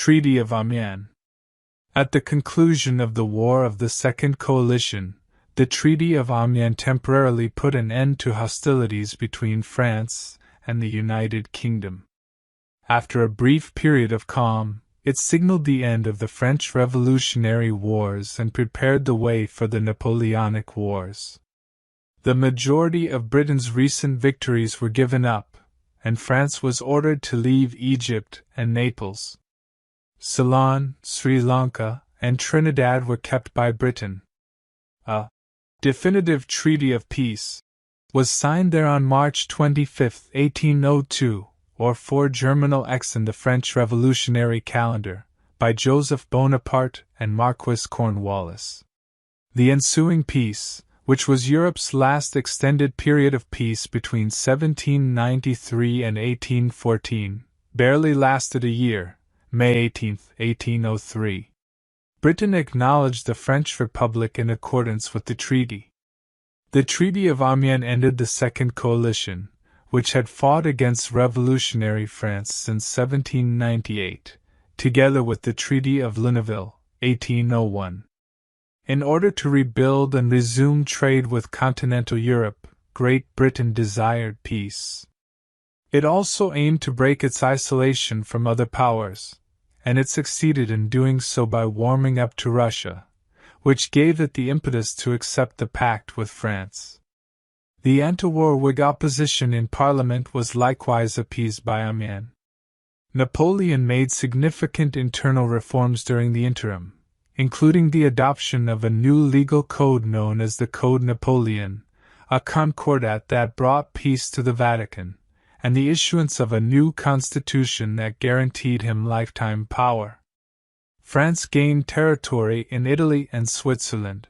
Treaty of Amiens. At the conclusion of the War of the Second Coalition, the Treaty of Amiens temporarily put an end to hostilities between France and the United Kingdom. After a brief period of calm, it signaled the end of the French Revolutionary Wars and prepared the way for the Napoleonic Wars. The majority of Britain's recent victories were given up, and France was ordered to leave Egypt and Naples. Ceylon, Sri Lanka, and Trinidad were kept by Britain. A definitive treaty of peace was signed there on March 25, 1802, or 4 Germinal X in the French Revolutionary calendar, by Joseph Bonaparte and Marquis Cornwallis. The ensuing peace, which was Europe's last extended period of peace between 1793 and 1814, barely lasted a year, May 18, 1803. Britain acknowledged the French Republic in accordance with the treaty. The Treaty of Amiens ended the Second Coalition, which had fought against revolutionary France since 1798, together with the Treaty of Lunéville, 1801. In order to rebuild and resume trade with continental Europe, Great Britain desired peace. It also aimed to break its isolation from other powers, and it succeeded in doing so by warming up to Russia, which gave it the impetus to accept the pact with France. The anti-war Whig opposition in Parliament was likewise appeased by Amiens. Napoleon made significant internal reforms during the interim, including the adoption of a new legal code known as the Code Napoleon, a concordat that brought peace to the Vatican, and the issuance of a new constitution that guaranteed him lifetime power. France gained territory in Italy and Switzerland.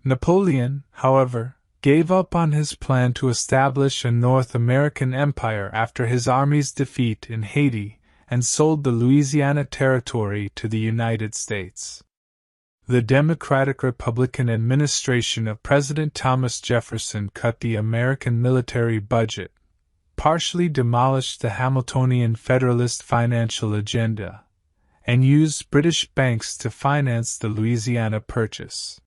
Napoleon, however, gave up on his plan to establish a North American empire after his army's defeat in Haiti and sold the Louisiana Territory to the United States. The Democratic-Republican administration of President Thomas Jefferson cut the American military budget, partially demolished the Hamiltonian Federalist financial agenda, and used British banks to finance the Louisiana Purchase.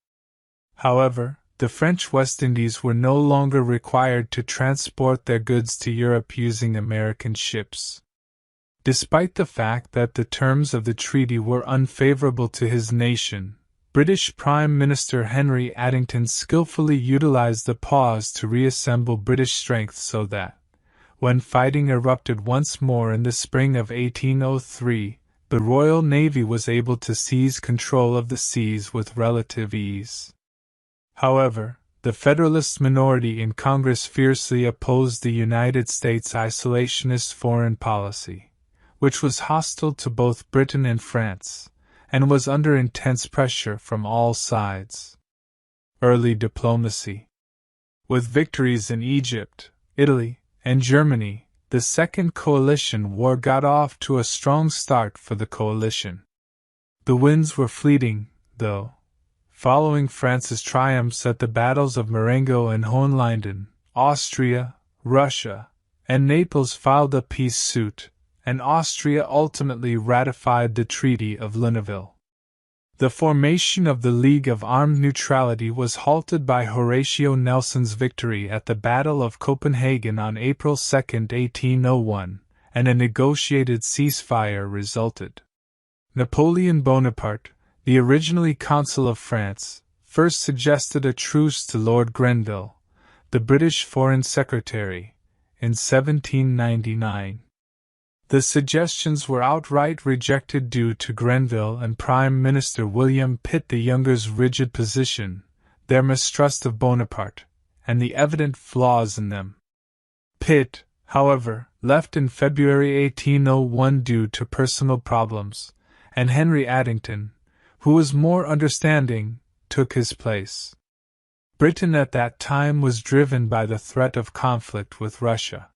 However, the French West Indies were no longer required to transport their goods to Europe using American ships. Despite the fact that the terms of the treaty were unfavorable to his nation, British Prime Minister Henry Addington skillfully utilized the pause to reassemble British strength so that, when fighting erupted once more in the spring of 1803, the Royal Navy was able to seize control of the seas with relative ease. However, the Federalist minority in Congress fiercely opposed the United States' isolationist foreign policy, which was hostile to both Britain and France, and was under intense pressure from all sides. Early diplomacy. With victories in Egypt, Italy, and Germany, the Second Coalition War got off to a strong start for the coalition. The winds were fleeting, though. Following France's triumphs at the battles of Marengo and Hohenlinden, Austria, Russia, and Naples filed a peace suit, and Austria ultimately ratified the Treaty of Lunéville. The formation of the League of Armed Neutrality was halted by Horatio Nelson's victory at the Battle of Copenhagen on April 2, 1801, and a negotiated ceasefire resulted. Napoleon Bonaparte, the originally Consul of France, first suggested a truce to Lord Grenville, the British Foreign Secretary, in 1799. The suggestions were outright rejected due to Grenville and Prime Minister William Pitt the Younger's rigid position, their mistrust of Bonaparte, and the evident flaws in them. Pitt, however, left in February 1801 due to personal problems, and Henry Addington, who was more understanding, took his place. Britain at that time was driven by the threat of conflict with Russia.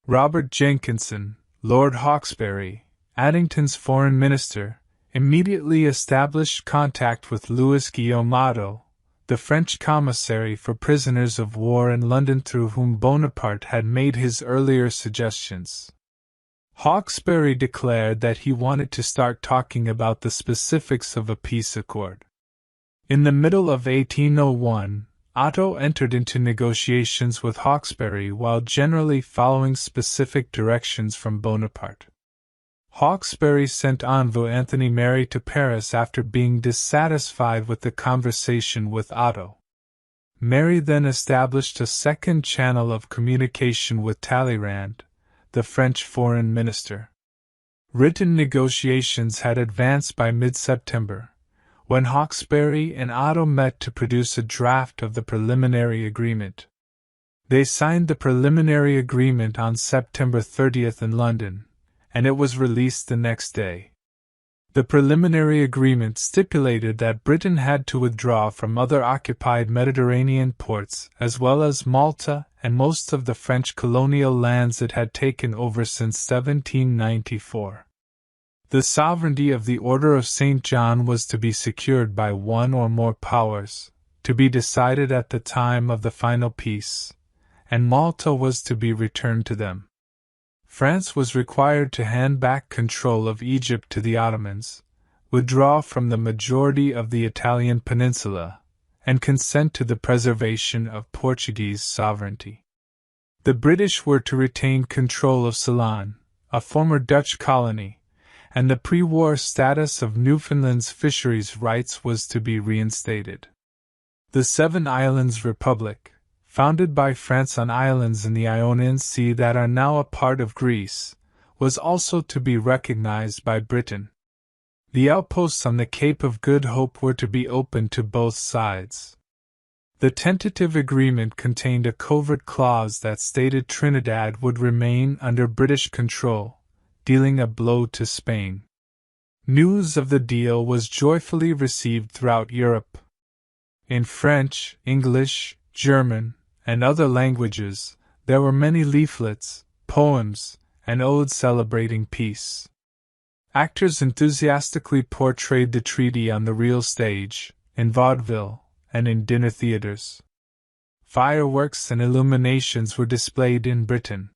Robert Jenkinson, Lord Hawkesbury, Addington's foreign minister, immediately established contact with Louis Guillaume, the French commissary for prisoners of war in London through whom Bonaparte had made his earlier suggestions. Hawkesbury declared that he wanted to start talking about the specifics of a peace accord. In the middle of 1801, Otto entered into negotiations with Hawkesbury while generally following specific directions from Bonaparte. Hawkesbury sent envoy Anthony Mary to Paris after being dissatisfied with the conversation with Otto. Mary then established a second channel of communication with Talleyrand, the French foreign minister. Written negotiations had advanced by mid-September, when Hawkesbury and Otto met to produce a draft of the preliminary agreement. They signed the preliminary agreement on September 30th in London, and it was released the next day. The preliminary agreement stipulated that Britain had to withdraw from other occupied Mediterranean ports as well as Malta and most of the French colonial lands it had taken over since 1794. The sovereignty of the Order of St. John was to be secured by one or more powers, to be decided at the time of the final peace, and Malta was to be returned to them. France was required to hand back control of Egypt to the Ottomans, withdraw from the majority of the Italian peninsula, and consent to the preservation of Portuguese sovereignty. The British were to retain control of Ceylon, a former Dutch colony, and the pre-war status of Newfoundland's fisheries rights was to be reinstated. The Seven Islands Republic, founded by France on islands in the Ionian Sea that are now a part of Greece, was also to be recognized by Britain. The outposts on the Cape of Good Hope were to be open to both sides. The tentative agreement contained a covert clause that stated Trinidad would remain under British control, dealing a blow to Spain. News of the deal was joyfully received throughout Europe. In French, English, German, and other languages, there were many leaflets, poems, and odes celebrating peace. Actors enthusiastically portrayed the treaty on the real stage, in vaudeville, and in dinner theaters. Fireworks and illuminations were displayed in Britain.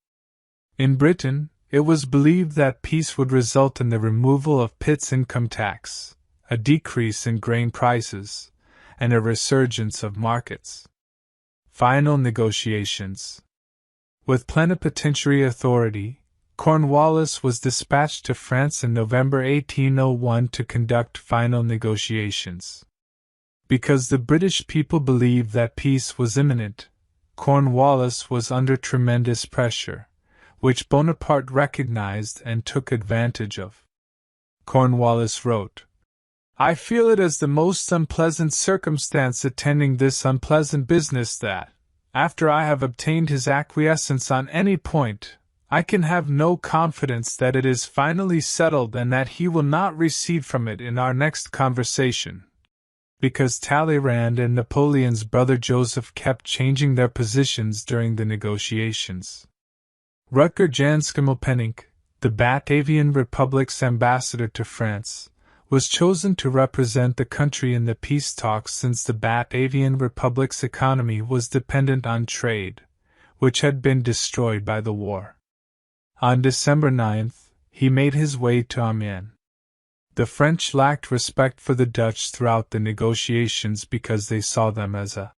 In Britain, it was believed that peace would result in the removal of Pitt's income tax, a decrease in grain prices, and a resurgence of markets. Final negotiations. With plenipotentiary authority, Cornwallis was dispatched to France in November 1801 to conduct final negotiations. Because the British people believed that peace was imminent, Cornwallis was under tremendous pressure, which Bonaparte recognized and took advantage of. Cornwallis wrote, "I feel it as the most unpleasant circumstance attending this unpleasant business that, after I have obtained his acquiescence on any point, I can have no confidence that it is finally settled and that he will not recede from it in our next conversation." Because Talleyrand and Napoleon's brother Joseph kept changing their positions during the negotiations. Rutger Jan Schimmelpenninck, the Batavian Republic's ambassador to France, was chosen to represent the country in the peace talks since the Batavian Republic's economy was dependent on trade, which had been destroyed by the war. On December 9th, he made his way to Amiens. The French lacked respect for the Dutch throughout the negotiations because they saw them as a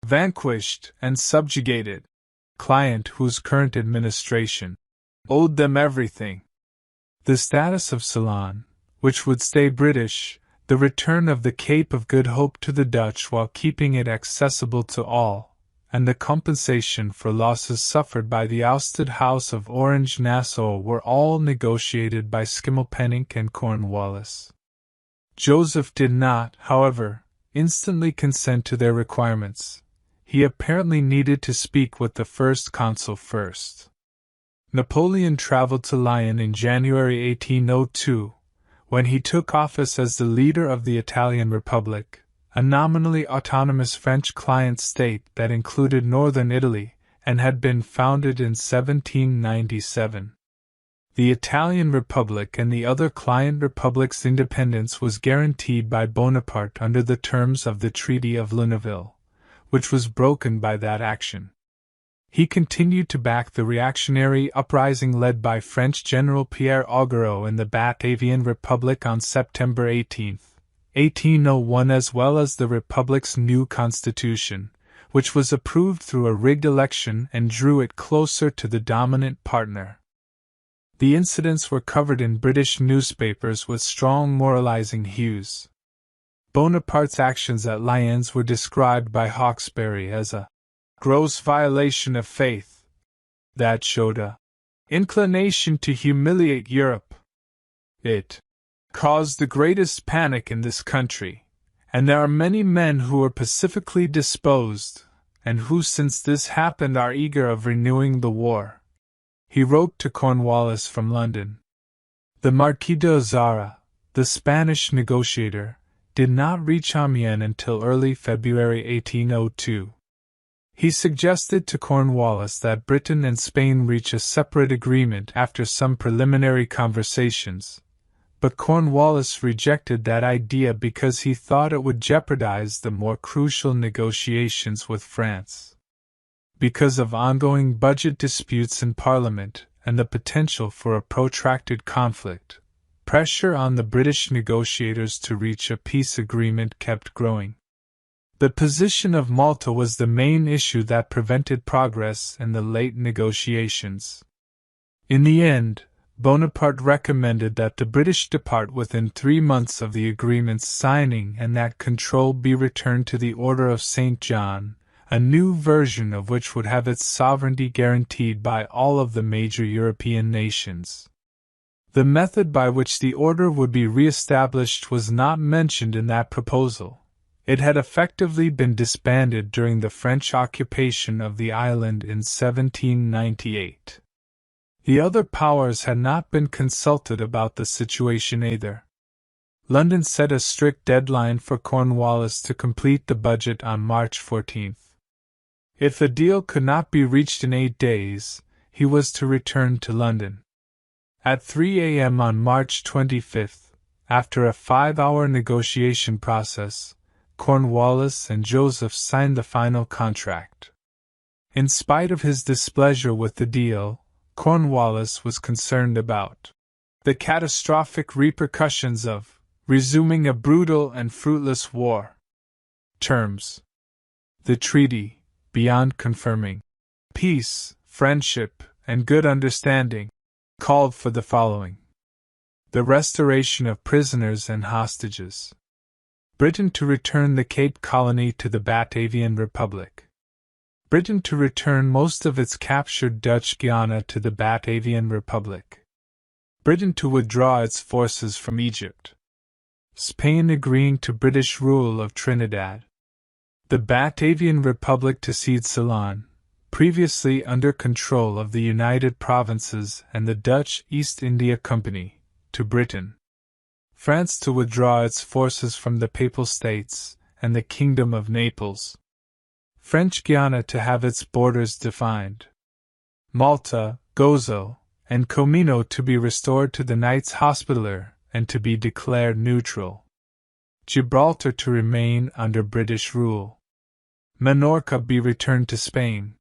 vanquished and subjugated client whose current administration owed them everything. The status of Ceylon, which would stay British, the return of the Cape of Good Hope to the Dutch while keeping it accessible to all, and the compensation for losses suffered by the ousted House of Orange-Nassau were all negotiated by Schimmelpenninck and Cornwallis. Joseph did not, however, instantly consent to their requirements. He apparently needed to speak with the First Consul first. Napoleon traveled to Lyon in January 1802, when he took office as the leader of the Italian Republic, a nominally autonomous French client state that included northern Italy and had been founded in 1797. The Italian Republic and the other client republics' independence was guaranteed by Bonaparte under the terms of the Treaty of Lunéville, which was broken by that action. He continued to back the reactionary uprising led by French General Pierre Augereau in the Batavian Republic on September 18, 1801, as well as the Republic's new constitution, which was approved through a rigged election and drew it closer to the dominant partner. The incidents were covered in British newspapers with strong moralizing hues. Bonaparte's actions at Lyons were described by Hawkesbury as a gross violation of faith that showed a inclination to humiliate Europe. It caused the greatest panic in this country, and there are many men who are pacifically disposed, and who since this happened are eager of renewing the war. He wrote to Cornwallis from London. The Marquis de Ozara, the Spanish negotiator, did not reach Amiens until early February 1802. He suggested to Cornwallis that Britain and Spain reach a separate agreement after some preliminary conversations, but Cornwallis rejected that idea because he thought it would jeopardize the more crucial negotiations with France. Because of ongoing budget disputes in Parliament and the potential for a protracted conflict, pressure on the British negotiators to reach a peace agreement kept growing. The position of Malta was the main issue that prevented progress in the late negotiations. In the end, Bonaparte recommended that the British depart within 3 months of the agreement's signing and that control be returned to the Order of St. John, a new version of which would have its sovereignty guaranteed by all of the major European nations. The method by which the order would be re-established was not mentioned in that proposal. It had effectively been disbanded during the French occupation of the island in 1798. The other powers had not been consulted about the situation either. London set a strict deadline for Cornwallis to complete the budget on March 14. If a deal could not be reached in 8 days, he was to return to London. At 3 a.m. on March 25, after a 5-hour negotiation process, Cornwallis and Joseph signed the final contract. In spite of his displeasure with the deal, Cornwallis was concerned about the catastrophic repercussions of resuming a brutal and fruitless war. Terms. The treaty, beyond confirming peace, friendship, and good understanding, called for the following: the restoration of prisoners and hostages. Britain to return the Cape Colony to the Batavian Republic. Britain to return most of its captured Dutch Guiana to the Batavian Republic. Britain to withdraw its forces from Egypt. Spain agreeing to British rule of Trinidad. The Batavian Republic to cede Ceylon, previously under control of the United Provinces and the Dutch East India Company, to Britain. France to withdraw its forces from the Papal States and the Kingdom of Naples. French Guiana to have its borders defined. Malta, Gozo, and Comino to be restored to the Knights Hospitaller and to be declared neutral. Gibraltar to remain under British rule. Minorca be returned to Spain.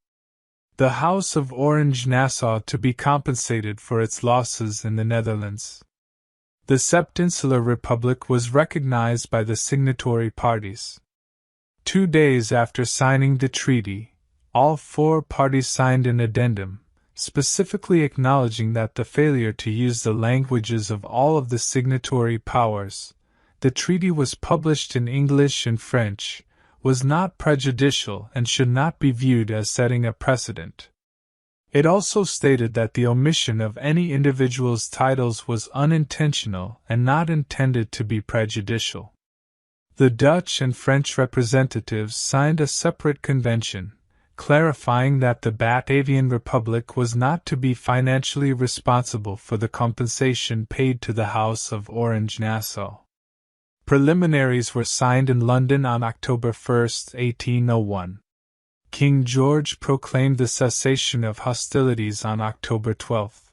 The House of Orange-Nassau to be compensated for its losses in the Netherlands. The Septinsular Republic was recognized by the signatory parties. 2 days after signing the treaty, all 4 parties signed an addendum, specifically acknowledging that the failure to use the languages of all of the signatory powers, the treaty was published in English and French, was not prejudicial and should not be viewed as setting a precedent. It also stated that the omission of any individual's titles was unintentional and not intended to be prejudicial. The Dutch and French representatives signed a separate convention, clarifying that the Batavian Republic was not to be financially responsible for the compensation paid to the House of Orange-Nassau. Preliminaries were signed in London on October 1, 1801. King George proclaimed the cessation of hostilities on October 12.